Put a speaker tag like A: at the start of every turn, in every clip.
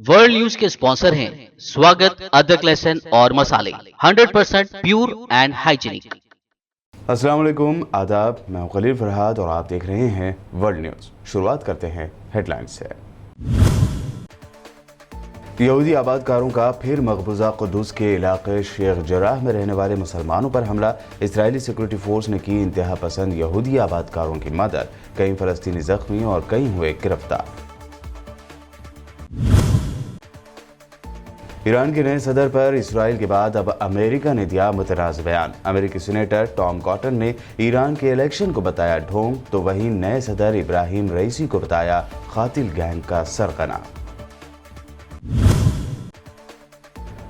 A: World news के sponsor हैं स्वागत, अदरक, लहसुन और मसाले 100% प्योर एंड हाइजीनिक।
B: अस्सलाम वालेकुम, आदाब। मैं हूं खलील फरहाद और आप देख रहे हैं वर्ल्ड न्यूज़। शुरुआत करते हैं हेडलाइंस से। यहूदी आबादकारों का फिर मकबूजा कुद्दुस के इलाके शेख जराह में रहने वाले मुसलमानों पर हमला। इजरायली सिक्योरिटी फोर्स ने की इंतहा पसंद यहूदी आबादकारों की मदद। कई फलस्तीनी जख्मी और कई हुए गिरफ्तार। ईरान के नए सदर पर इसराइल के बाद अब अमेरिका ने दिया मुतनाज़ बयान। अमेरिकी सीनेटर टॉम कॉटन ने ईरान के इलेक्शन को बताया ढोंग, तो वहीं नए सदर इब्राहिम रईसी को बताया कातिल गैंग का सरगना।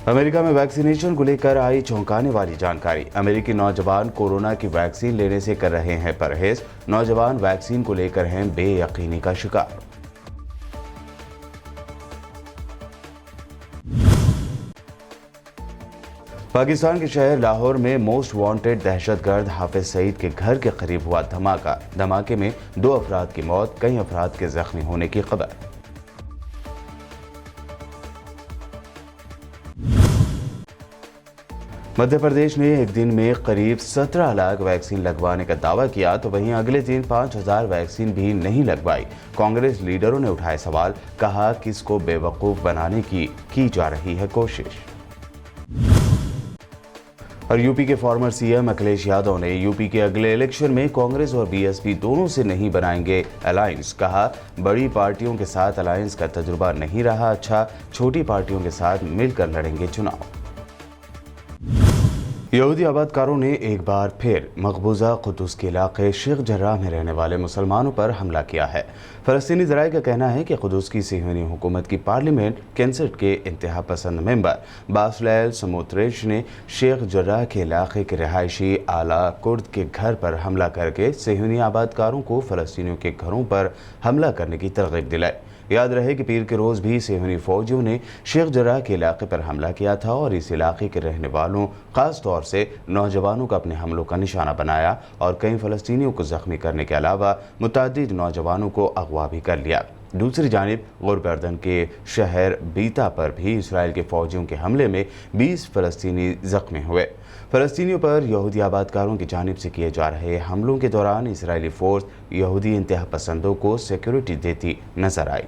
B: अमेरिका में वैक्सीनेशन को लेकर आई चौंकाने वाली जानकारी। अमेरिकी नौजवान कोरोना की वैक्सीन लेने से कर रहे हैं परहेज। नौजवान वैक्सीन को लेकर हैं बेयकीनी का शिकार। पाकिस्तान के शहर लाहौर में मोस्ट वांटेड दहशतगर्द हाफिज सईद के घर के करीब हुआ धमाका। धमाके में 2 अफराद की मौत, कई अफराद के जख्मी होने की खबर। मध्य प्रदेश ने एक दिन में करीब 17 लाख वैक्सीन लगवाने का दावा किया, तो वहीं अगले दिन 5000 वैक्सीन भी नहीं लगवाई। कांग्रेस लीडरों ने उठाए सवाल, कहा किसको बेवकूफ बनाने की जा रही है कोशिश। और यूपी के फॉर्मर सीएम अखिलेश यादव ने यूपी के अगले इलेक्शन में कांग्रेस और बीएसपी दोनों से नहीं बनाएंगे अलायंस। कहा बड़ी पार्टियों के साथ अलायंस का तजुर्बा नहीं रहा अच्छा, छोटी पार्टियों के साथ मिलकर लड़ेंगे चुनाव। यहूदी आबादकारों ने एक बार फिर मकबूजा कुद्दुस के इलाके शेख जर्राह में रहने वाले मुसलमानों पर हमला किया है। फलस्तीनी ज़राए का कहना है कि कुद्दुस की सिहयोनी हुकूमत की पार्लियामेंट कैंसेट के इंतहा पसंद मेंबर बासलैल समोत्रेश ने शेख जर्राह के इलाके के रिहायशी आला कुर्द के घर पर हमला करके सिहयोनी आबादकारों को फलस्तीनियों के घरों पर हमला करने की तरगीब दिलाई। याद रहे कि पीर के रोज़ भी सिहयोनी फौजियों ने शेख जर्राह के इलाके पर हमला किया था और इस इलाके के रहने वालों, ख़ास तौर से नौजवानों को अपने हमलों का निशाना बनाया और कई फ़लस्तीनियों को ज़ख्मी करने के अलावा मुतअद्दिद नौजवानों को अगवा भी कर लिया। दूसरी जानिब गुर्ब अर्दन के शहर बीता पर भी इसराइल के फौजियों के हमले में 20 फ़लस्तीनी ज़ख्मी हुए। फ़लस्तीनियों पर यहूदी आबादकारों की जानिब से किए जा रहे हमलों के दौरान इसराइली फ़ोर्स यहूदी इंतहा पसंदों को सिक्योरिटी देती नजर आई।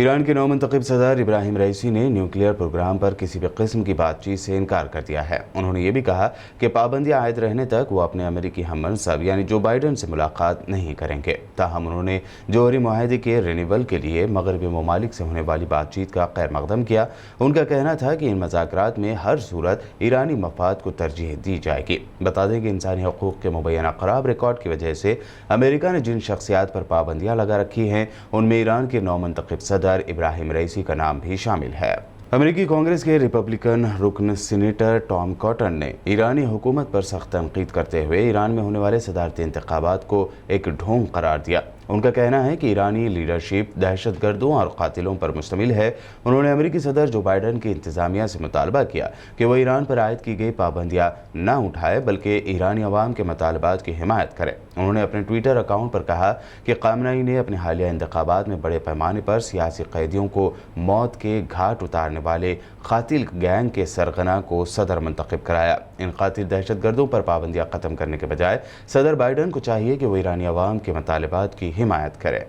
B: ईरान के नौमंतखब सदर इब्राहिम रईसी ने न्यूक्लियर प्रोग्राम पर किसी भी किस्म की बातचीत से इनकार कर दिया है। उन्होंने ये भी कहा कि पाबंदियां आयद रहने तक वो अपने अमेरिकी हममनसब यानी जो बाइडन से मुलाकात नहीं करेंगे। ताहम उन्होंने जौहरी मुआहदे के रिन्यूअल के लिए मगरबी ममालिक से होने वाली बातचीत का खैर मकदम किया। उनका कहना था कि इन मज़ाकरात में हर सूरत ईरानी मफाद को तरजीह दी जाएगी। बता दें कि इंसानी हकूक़ के मुबैना ख़राब रिकॉर्ड की वजह से अमेरिका ने जिन शख्सियात पर पाबंदियाँ लगा रखी हैं उनमें ईरान के नौमंतखब सदर इब्राहिम रईसी का नाम भी शामिल है। अमेरिकी कांग्रेस के रिपब्लिकन रुकन सीनेटर टॉम कॉटन ने ईरानी हुकूमत पर सख्त तनकीद करते हुए ईरान में होने वाले सदारती इंतखाबात को एक ढोंग करार दिया। उनका कहना है कि ईरानी लीडरशिप दहशतगर्दों और कातिलों पर मुश्तमिल है। उन्होंने अमेरिकी सदर जो बाइडन की इंतजामिया से मुतालबा किया कि वह ईरान पर आयद की गई पाबंदियां न उठाए बल्कि ईरानी अवाम के मुतालबात की हिमायत करे। उन्होंने अपने ट्विटर अकाउंट पर कहा कि ख़ामनेई ने अपने हालिया इंतखाबात में बड़े पैमाने पर सियासी कैदियों को मौत के घाट उतारने वाले कातिल गैंग के सरगना को सदर मुंतखब कराया। इन कातिल दहशतगर्दों पर पाबंदियां ख़त्म करने के बजाय सदर बाइडन को चाहिए कि वो ईरानी अवाम के मुतालबात की हिमायत करे।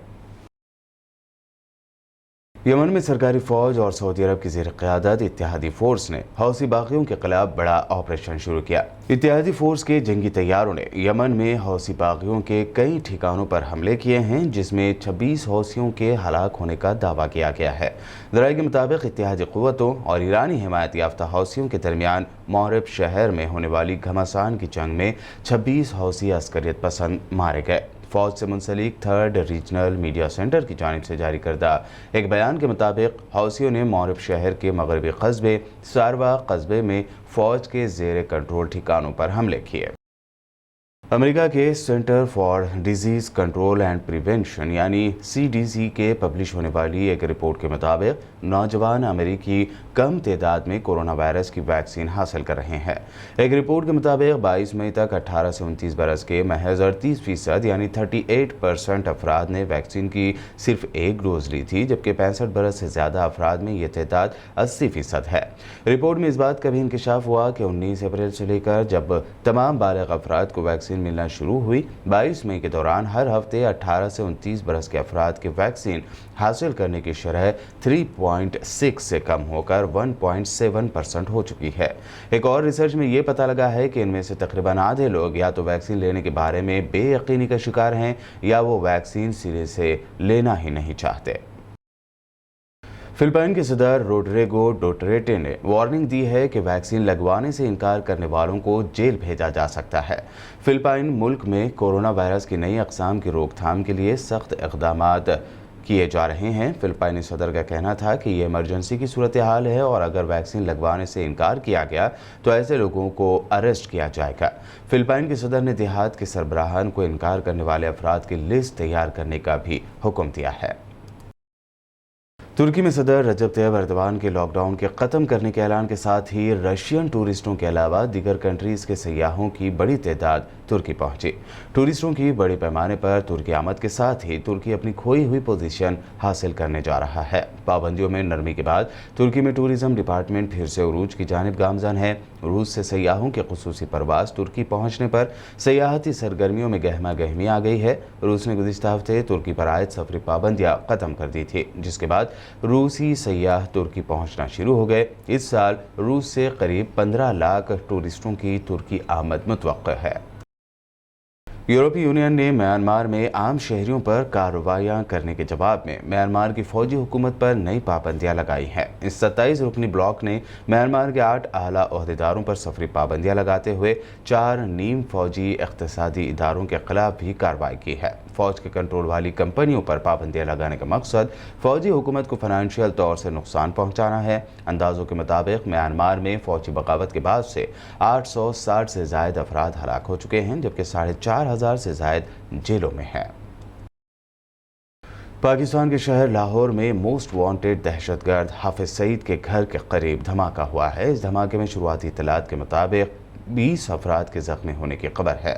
B: यमन में सरकारी फौज और सऊदी अरब की ज़ेर क़यादत इत्तेहादी फोर्स ने हौसी बागियों के खिलाफ बड़ा ऑपरेशन शुरू किया। इत्तेहादी फोर्स के जंगी तैयारों ने यमन में हौसी बागियों के कई ठिकानों पर हमले किए हैं, जिसमें 26 हौसियों के हलाक होने का दावा किया गया है। ज़राए के मुताबिक इत्तेहादी क़ुव्वतों और ईरानी हिमायत याफ्ता हौसियों के दरमियान मौरब शहर में होने वाली घमासान की जंग में 26 हौसी अस्करियत पसंद मारे गए। फौज से मुंसलिक 3rd रीजनल मीडिया सेंटर की जानिब से जारी करदा एक बयान के मुताबिक हौसियों ने मौरब शहर के मगरबी कस्बे सारवा कस्बे में फौज के ज़ेर कंट्रोल ठिकानों पर हमले किए। अमेरिका के centre for disease control and prevention यानी CDC के पब्लिश होने वाली एक रिपोर्ट के मुताबिक नौजवान अमेरिकी कम तादाद में कोरोना वायरस की वैक्सीन हासिल कर रहे हैं। एक रिपोर्ट के मुताबिक 22 मई तक 18 से 29 बरस के महज 38% यानी 38% अफराद ने वैक्सीन की सिर्फ एक डोज ली थी, जबकि 65 बरस से ज़्यादा अफराद में ये तादाद 80% है। रिपोर्ट में इस बात का भी इंकशाफ हुआ कि 19 अप्रैल से लेकर जब तमाम बालिग अफराद को वैक्सीन मिलना शुरू हुई, 22 मई के दौरान हर हफ्ते 18 से 29 बरस के अफराद के वैक्सीन हासिल करने की शरह 3.6 से कम होकर 1.7% हो चुकी है। एक और रिसर्च में ये पता लगा है कि इनमें से तकरीबन आधे लोग या तो वैक्सीन लेने के बारे में बेयकीनी का शिकार हैं या वो वैक्सीन सिरे से लेना ही नहीं चाहते। फिलिपाइन के सदर रोड्रिगो डोटरेटे ने वार्निंग दी है कि वैक्सीन लगवाने से इनकार करने वालों को जेल भेजा जा सकता है। फिलिपाइन मुल्क में कोरोना वायरस की नई अक़साम की रोकथाम के लिए सख्त इक़दामात किए जा रहे हैं। फिलिपाइनी सदर का कहना था कि ये इमरजेंसी की सूरत हाल है और अगर वैक्सीन लगवाने से इनकार किया गया तो ऐसे लोगों को अरेस्ट किया जाएगा। फिलिपाइन के सदर ने देहात के सरबराहान को इनकार करने वाले अफराद की लिस्ट तैयार करने का भी हुक्म दिया है। तुर्की में सदर रजब तैयब एर्दोगान के लॉकडाउन के ख़त्म करने के ऐलान के साथ ही रशियन टूरिस्टों के अलावा दीगर कंट्रीज़ के सयाहों की बड़ी तादाद तुर्की पहुंची। टूरिस्टों की बड़े पैमाने पर तुर्की आमद के साथ ही तुर्की अपनी खोई हुई पोजीशन हासिल करने जा रहा है। पाबंदियों में नरमी के बाद तुर्की में टूरिज़्म डिपार्टमेंट फिर से उरूज की जानिब गामज़न है। रूस से सयाहों के खुसूसी परवाज़ तुर्की पहुँचने पर सयाहती सरगर्मियों में गहमा गहमी आ गई है। रूस ने गुज़िश्ता हफ्ते तुर्की पर आयद सफरी पाबंदियाँ ख़त्म कर दी थी, जिसके बाद रूसी सयाह तुर्की पहुंचना शुरू हो गए। इस साल रूस से करीब 15 लाख टूरिस्टों की तुर्की आमद मुतवक्किल है। यूरोपीय यूनियन ने म्यांमार में आम शहरियों पर कार्रवाइयां करने के जवाब में म्यांमार की फौजी हुकूमत पर नई पाबंदियां लगाई हैं। इस 27 रुकनी ब्लॉक ने म्यांमार के 8 आला ओहदेदारों पर सफरी पाबंदियां लगाते हुए 4 नीम फौजी इक़्तिसादी इदारों के खिलाफ भी कार्रवाई की है। फौज के कंट्रोल वाली कंपनियों पर पाबंदियां लगाने का मकसद फौजी हुकूमत को फाइनेंशियल तौर से नुकसान पहुंचाना है। अंदाजों के मुताबिक म्यांमार में फौजी बगावत के बाद से 860 से ज़ायद अफराद हलाक हो चुके हैं, जबकि 4,500 से ज़ायद जेलों में हैं। पाकिस्तान के शहर लाहौर में मोस्ट वांटेड दहशतगर्द हाफिज सईद के घर के करीब धमाका हुआ है। इस धमाके में शुरुआती इत्तलात के मुताबिक 20 अफराद के जख्मी होने की खबर है।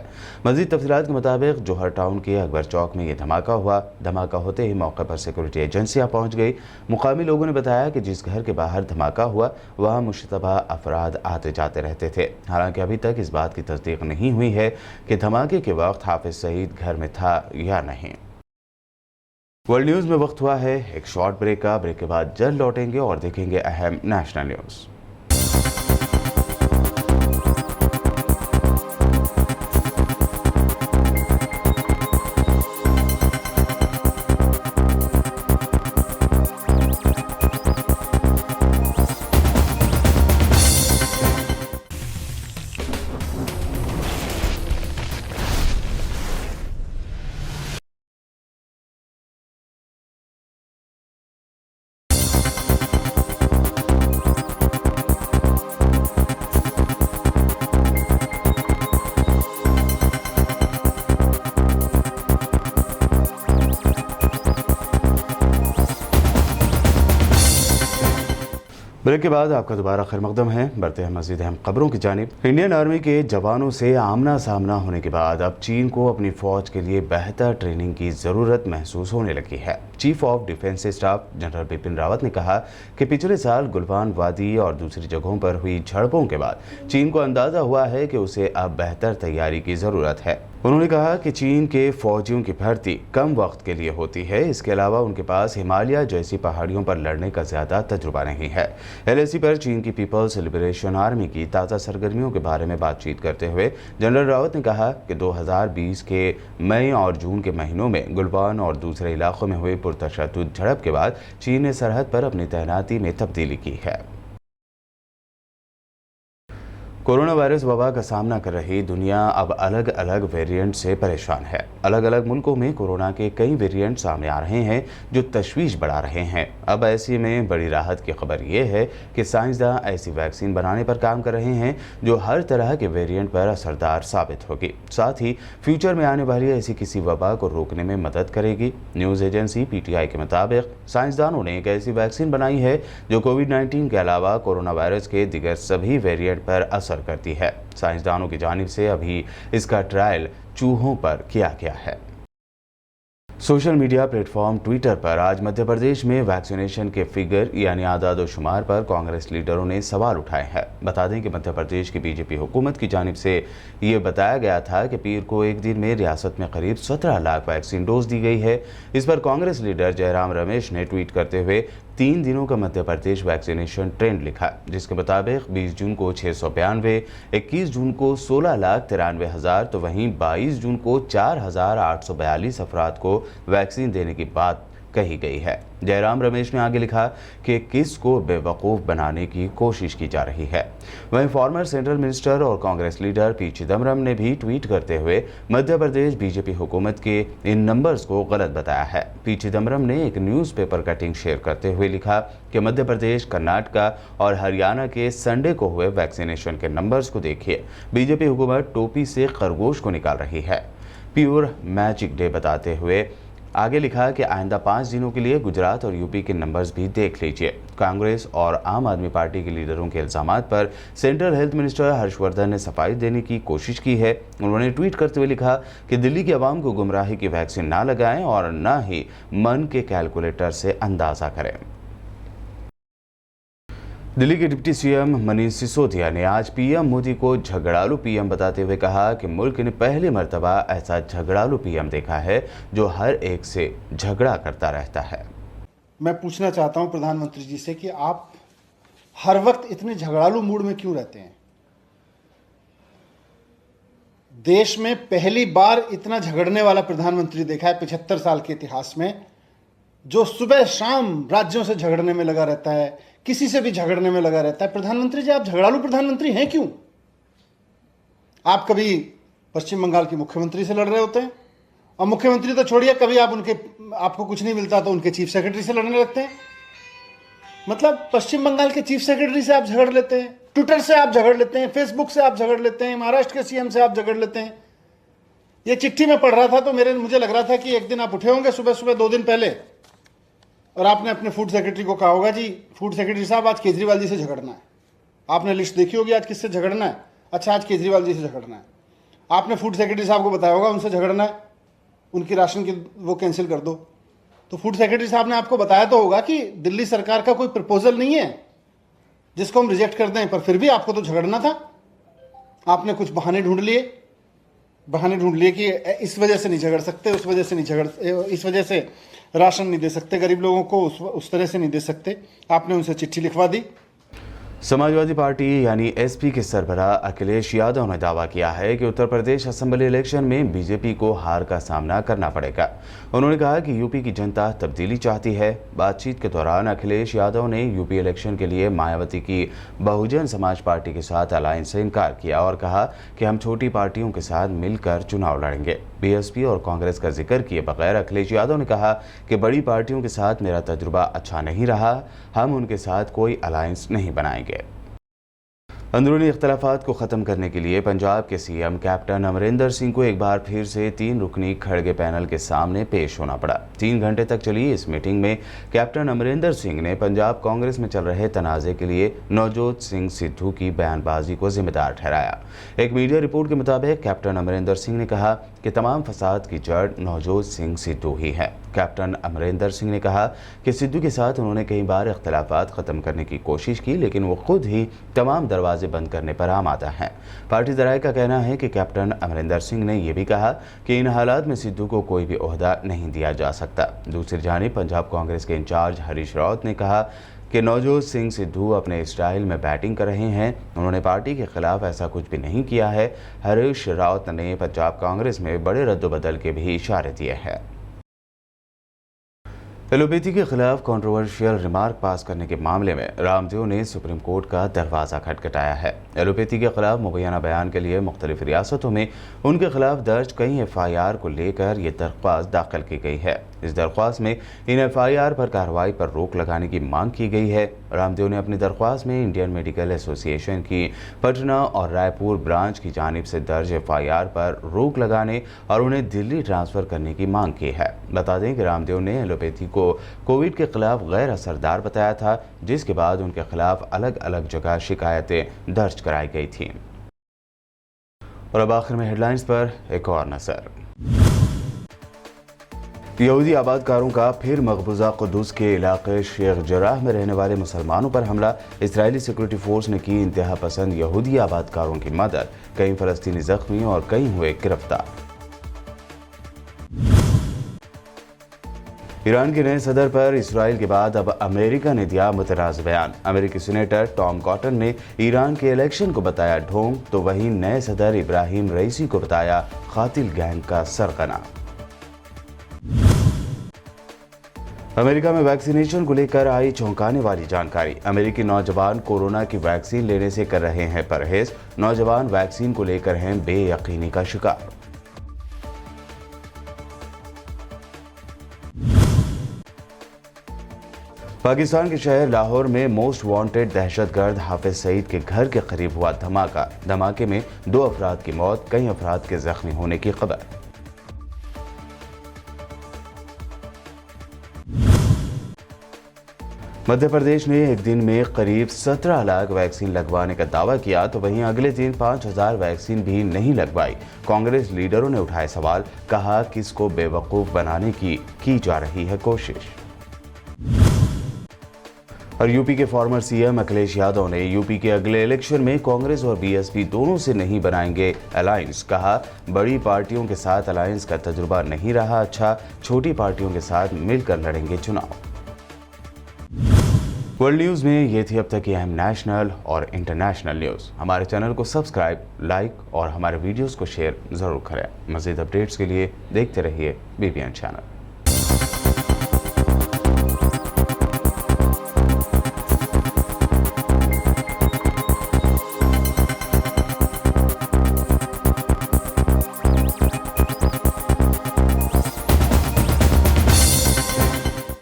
B: मज़ीद तफसीलात के मुताबिक जोहर टाउन के अकबर चौक में यह धमाका हुआ। धमाका होते ही मौके पर सिक्योरिटी एजेंसियां पहुंच गई। मुकामी लोगों ने बताया कि जिस घर के बाहर धमाका हुआ वहां मुश्तबा अफराद आते जाते रहते थे। हालांकि अभी तक इस बात की तस्दीक नहीं हुई है कि धमाके के वक्त हाफिज सईद घर में था या नहीं। वर्ल्ड न्यूज़ में वक्त हुआ है एक शॉर्ट ब्रेक का। ब्रेक के बाद जल्द लौटेंगे और देखेंगे अहम नेशनल न्यूज़। ब्रेक के बाद आपका दोबारा खैर मकदम है। बढ़ते हैं मज़ीद अहम खबरों की जानिब। इंडियन आर्मी के जवानों से आमना सामना होने के बाद अब चीन को अपनी फौज के लिए बेहतर ट्रेनिंग की ज़रूरत महसूस होने लगी है। Chief of defence staff general Bipin Rawat ने कहा कि पिछले साल गुलवान वादी और दूसरी जगहों पर हुई झड़पों के बाद चीन को अंदाज़ा हुआ है कि उसे अब बेहतर तैयारी की ज़रूरत है। उन्होंने कहा कि चीन के फौजियों की भर्ती कम वक्त के लिए होती है। इसके अलावा उनके पास हिमालय जैसी पहाड़ियों पर लड़ने का ज़्यादा तजुर्बा नहीं है। LAC पर चीन की पीपल्स लिबरेशन आर्मी की ताज़ा सरगर्मियों के बारे में बातचीत करते हुए जनरल रावत ने कहा कि 2020 के मई और जून के महीनों में गुलवान और दूसरे इलाकों में हुई पुरतशद्दुद झड़प के बाद चीन ने सरहद पर अपनी तैनाती में तब्दीली की है। कोरोना वायरस वबा का सामना कर रही दुनिया अब अलग अलग वेरिएंट से परेशान है। अलग अलग मुल्कों में कोरोना के कई वेरिएंट सामने आ रहे हैं जो तशवीश बढ़ा रहे हैं। अब ऐसे में बड़ी राहत की खबर ये है कि साइंसदान ऐसी वैक्सीन बनाने पर काम कर रहे हैं जो हर तरह के वेरिएंट पर असरदार साबित होगी, साथ ही फ्यूचर में आने वाली ऐसी किसी वबा को रोकने में मदद करेगी। न्यूज़ एजेंसी PTI के मुताबिक साइंसदानों ने एक ऐसी वैक्सीन बनाई है जो कोविड-19 के अलावा कोरोना वायरस के दिगर सभी वेरिएंट पर असर करती है। साइंसदानों की जानिब से अभी इसका ट्रायल चूहों पर किया गया है। सोशल मीडिया प्लेटफॉर्म ट्विटर पर आज मध्य प्रदेश में वैक्सीनेशन के फिगर यानी आदाद शुमार पर कांग्रेस लीडरों ने सवाल उठाए हैं। बता दें कि मध्य प्रदेश की बीजेपी हुकूमत की जानिब से ये बताया गया था कि पीर को एक दिन में रियासत में करीब 17 लाख वैक्सीन डोज दी गई है। इस पर कांग्रेस लीडर जयराम रमेश ने ट्वीट करते हुए 3 दिनों का मध्य प्रदेश वैक्सीनेशन ट्रेंड लिखा, जिसके मुताबिक 20 जून को 692, 21 जून को 16,93,000 तो वहीं 22 जून को 4,842 अफराद को वैक्सीन देने की बात कही गई है। जयराम रमेश ने आगे लिखा कि किस को बेवकूफ़ बनाने की कोशिश की जा रही है। वहीं फॉर्मर सेंट्रल मिनिस्टर और कांग्रेस लीडर पी चिदम्बरम ने भी ट्वीट करते हुए मध्य प्रदेश बीजेपी हुकूमत के इन नंबर्स को गलत बताया है। पी चिदम्बरम ने एक न्यूज़पेपर कटिंग शेयर करते हुए लिखा कि मध्य प्रदेश, कर्नाटका और हरियाणा के संडे को हुए वैक्सीनेशन के नंबर्स को देखिए। बीजेपी हुकूमत टोपी से खरगोश को निकाल रही है। प्योर मैजिक डे बताते हुए आगे लिखा कि आइंदा 5 दिनों के लिए गुजरात और यूपी के नंबर्स भी देख लीजिए। कांग्रेस और आम आदमी पार्टी के लीडरों के इल्जामात पर सेंट्रल हेल्थ मिनिस्टर हर्षवर्धन ने सफाई देने की कोशिश की है। उन्होंने ट्वीट करते हुए लिखा कि दिल्ली की आवाम को गुमराही की वैक्सीन ना लगाएं और न ही मन के कैलकुलेटर से अंदाजा करें। दिल्ली के डिप्टी सीएम मनीष सिसोदिया ने आज पीएम मोदी को झगड़ालू पीएम बताते हुए कहा कि मुल्क ने पहली मर्तबा ऐसा झगड़ालू पीएम देखा है जो हर एक से झगड़ा करता रहता है।
C: मैं पूछना चाहता हूं प्रधानमंत्री जी से कि आप हर वक्त इतने झगड़ालू मूड में क्यों रहते हैं? देश में पहली बार इतना झगड़ने वाला प्रधानमंत्री देखा है 75 साल के इतिहास में, जो सुबह शाम राज्यों से झगड़ने में लगा रहता है, किसी से भी झगड़ने में लगा रहता है। प्रधानमंत्री जी, आप झगड़ालू प्रधानमंत्री हैं क्यों? आप कभी पश्चिम बंगाल के मुख्यमंत्री से लड़ रहे होते हैं, और मुख्यमंत्री तो छोड़िए, कभी आपको कुछ नहीं मिलता तो उनके चीफ सेक्रेटरी से लड़ने लगते हैं। मतलब पश्चिम बंगाल के चीफ सेक्रेटरी से आप झगड़ लेते हैं, ट्विटर से आप झगड़ लेते हैं, फेसबुक से आप झगड़ लेते हैं, महाराष्ट्र के सीएम से आप झगड़ लेते हैं। ये चिट्ठी में पढ़ रहा था तो मुझे लग रहा था कि एक दिन आप उठे होंगे सुबह सुबह 2 दिन पहले, और आपने अपने फूड सेक्रेटरी को कहा होगा, जी फूड सेक्रेटरी साहब आज केजरीवाल जी से झगड़ना है। आपने लिस्ट देखी होगी आज किससे झगड़ना है। अच्छा, आज केजरीवाल जी से झगड़ना है। आपने फूड सेक्रेटरी साहब को बताया होगा उनसे झगड़ना है, उनकी राशन की वो कैंसिल कर दो। तो फूड सेक्रेटरी साहब ने आपको बताया तो होगा कि दिल्ली सरकार का कोई प्रपोजल नहीं है जिसको हम रिजेक्ट कर दें, पर फिर भी आपको तो झगड़ना था। आपने कुछ बहाने ढूंढ लिए कि इस वजह से नहीं झगड़ सकते, उस वजह से नहीं झगड़, इस वजह से राशन नहीं दे सकते गरीब लोगों को, उस तरह से नहीं दे सकते। आपने उनसे चिट्ठी लिखवा दी।
B: समाजवादी पार्टी यानी एसपी के सरबराह अखिलेश यादव ने दावा किया है कि उत्तर प्रदेश असेंबली इलेक्शन में बीजेपी को हार का सामना करना पड़ेगा। उन्होंने कहा कि यूपी की जनता तब्दीली चाहती है। बातचीत के दौरान अखिलेश यादव ने यूपी इलेक्शन के लिए मायावती की बहुजन समाज पार्टी के साथ अलायंस से इनकार किया और कहा कि हम छोटी पार्टियों के साथ मिलकर चुनाव लड़ेंगे। बीएसपी और कांग्रेस का जिक्र किए बगैर अखिलेश यादव ने कहा कि बड़ी पार्टियों के साथ मेरा तजुर्बा अच्छा नहीं रहा, हम उनके साथ कोई अलायंस नहीं बनाएंगे। अंदरूनी इख्तलाफात को ख़त्म करने के लिए पंजाब के सीएम कैप्टन अमरिंदर सिंह को एक बार फिर से 3 रुकनी खड़गे पैनल के सामने पेश होना पड़ा। 3 घंटे तक चली इस मीटिंग में कैप्टन अमरिंदर सिंह ने पंजाब कांग्रेस में चल रहे तनाज़े के लिए नवजोत सिंह सिद्धू की बयानबाजी को जिम्मेदार ठहराया। एक मीडिया रिपोर्ट के मुताबिक कैप्टन अमरिंदर सिंह ने कहा कि तमाम फसाद की जड़ नवजोत सिंह सिद्धू ही है। कैप्टन अमरिंदर सिंह ने कहा कि सिद्धू के साथ उन्होंने कई बार इख्तलाफात ख़त्म करने की कोशिश की, लेकिन वो खुद ही तमाम दरवाजे बंद करने पर आमादा हैं। पार्टी ज़राए का कहना है कि कैप्टन अमरिंदर सिंह ने यह भी कहा कि इन हालात में सिद्धू को कोई भी ओहदा नहीं दिया जा सकता। दूसरी जानिब पंजाब कांग्रेस के इंचार्ज हरीश रावत ने कहा कि नवजोत सिंह सिद्धू अपने स्टाइल में बैटिंग कर रहे हैं, उन्होंने पार्टी के खिलाफ ऐसा कुछ भी नहीं किया है। हरीश रावत ने पंजाब कांग्रेस में बड़े रद्दोबदल के भी इशारे दिए हैं। एलोपैथी के खिलाफ कंट्रोवर्शियल रिमार्क पास करने के मामले में रामदेव ने सुप्रीम कोर्ट का दरवाज़ा खटखटाया है। एलोपैथी के खिलाफ मुबैना बयान के लिए मुख्तलिफ रियासतों में उनके खिलाफ दर्ज कई FIR को लेकर ये दरख्वास्त दाखिल की गई है। इस दरख्वास्त में इन FIR पर कार्रवाई पर रोक लगाने की मांग की गई है। रामदेव ने अपनी दरख्वास्त में इंडियन मेडिकल एसोसिएशन की पटना और रायपुर ब्रांच की जानिब से दर्ज FIR पर रोक लगाने और उन्हें दिल्ली ट्रांसफ़र करने की मांग की है। बता दें कि रामदेव ने एलोपैथी को कोविड के खिलाफ गैर असरदार बताया था, जिसके बाद उनके खिलाफ अलग अलग जगह शिकायतें दर्ज कराई गई थीं। और अब आखिर में हेडलाइंस पर एक और नजर। यहूदी आबादकारों का फिर मकबूजा कुद्दुस के इलाके शेख जराह में रहने वाले मुसलमानों पर हमला। इजरायली सिक्योरिटी फोर्स ने की इंतहा पसंद यहूदी आबादकारों की मदद। कई फलस्तीनी जख्मी और कई हुए गिरफ्तार। ईरान के नए सदर पर इसराइल के बाद अब अमेरिका ने दिया मुतनाज़ बयान। अमेरिकी सीनेटर टॉम कॉटन ने ईरान के इलेक्शन को बताया ढोंग, तो वहीं नए सदर इब्राहिम रईसी को बताया कातिल गैंग का सरगना। अमेरिका में वैक्सीनेशन को लेकर आई चौंकाने वाली जानकारी। अमेरिकी नौजवान कोरोना की वैक्सीन लेने से कर रहे हैं परहेज। नौजवान वैक्सीन को लेकर हैं बेयकीनी का शिकार। पाकिस्तान के शहर लाहौर में मोस्ट वांटेड दहशतगर्द हाफिज सईद के घर के करीब हुआ धमाका। धमाके में 2 अफराद की मौत, कई अफराद के जख्मी होने की खबर। मध्य प्रदेश ने एक दिन में करीब 17 लाख वैक्सीन लगवाने का दावा किया, तो वहीं अगले दिन 5000 वैक्सीन भी नहीं लगवाई। कांग्रेस लीडरों ने उठाए सवाल, कहा किसको बेवकूफ बनाने की जा रही है कोशिश। और यूपी के फॉर्मर सीएम अखिलेश यादव ने यूपी के अगले इलेक्शन में कांग्रेस और बीएसपी दोनों से नहीं बनाएंगे अलायंस। कहा बड़ी पार्टियों के साथ अलायंस का तजुर्बा नहीं रहा अच्छा, छोटी पार्टियों के साथ मिलकर लड़ेंगे चुनाव। वर्ल्ड न्यूज़ में ये थी अब तक की अहम नेशनल और इंटरनेशनल न्यूज़। हमारे चैनल को सब्सक्राइब, लाइक और हमारे वीडियोस को शेयर ज़रूर करें। मज़ीद अपडेट्स के लिए देखते रहिए BBN चैनल।